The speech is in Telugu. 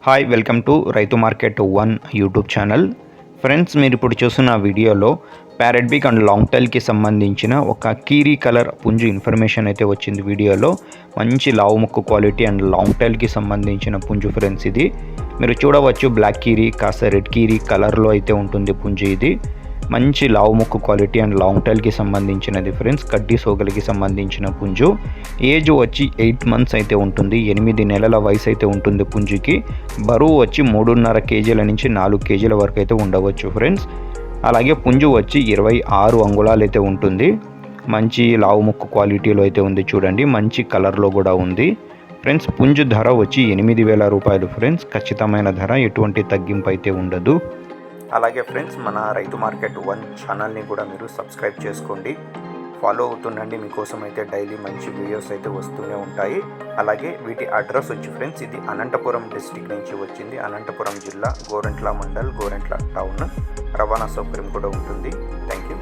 హాయ్ వెల్కమ్ టు రైతు మార్కెట్ 1 యూట్యూబ్ ఛానల్. ఫ్రెండ్స్, మీరు ఇప్పుడు చూస్తున్న వీడియోలో ప్యారెట్ బిగ్ అండ్ లాంగ్ టైల్కి సంబంధించిన ఒక కీరీ కలర్ పుంజు ఇన్ఫర్మేషన్ అయితే వచ్చింది. వీడియోలో మంచి లావు ముక్కు క్వాలిటీ అండ్ లాంగ్ టైల్కి సంబంధించిన పుంజు ఫ్రెండ్స్. ఇది మీరు చూడవచ్చు, బ్లాక్ కీరీ కాస్త రెడ్ కీరీ కలర్లో అయితే ఉంటుంది పుంజు. ఇది మంచి లావు ముక్కు క్వాలిటీ అండ్ లాంగ్ టైల్కి సంబంధించినది ఫ్రెండ్స్. కడ్డీ సోగలికి సంబంధించిన పుంజు. ఏజ్ వచ్చి 8 మంత్స్ అయితే ఉంటుంది. 8 నెలల వయసు అయితే ఉంటుంది పుంజుకి. బరువు వచ్చి 3.5 కేజీల నుంచి 4 కేజీల వరకు అయితే ఉండవచ్చు ఫ్రెండ్స్. అలాగే పుంజు వచ్చి 26 అంగుళాలు అయితే ఉంటుంది. మంచి లావు ముక్కు క్వాలిటీలో అయితే ఉంది చూడండి. మంచి కలర్లో కూడా ఉంది ఫ్రెండ్స్. పుంజు ధర వచ్చి 8,000 రూపాయలు ఫ్రెండ్స్. ఖచ్చితమైన ధర, ఎటువంటి తగ్గింపు అయితే ఉండదు. అలాగే ఫ్రెండ్స్, మన రైతు మార్కెట్ 1 ఛానల్ని కూడా మీరు సబ్స్క్రైబ్ చేసుకోండి, ఫాలో అవుతుండండి. మీకోసం అయితే డైలీ మంచి వీడియోస్ అయితే వస్తూనే ఉంటాయి. అలాగే వీటి అడ్రస్ వచ్చి ఫ్రెండ్స్, ఇది అనంతపురం డిస్టిక్ నుంచి వచ్చింది. అనంతపురం జిల్లా, గోరంట్ల మండల్, గోరంట్ల టౌన్. రవాణా సౌకర్యం కూడా ఉంటుంది. Thank you.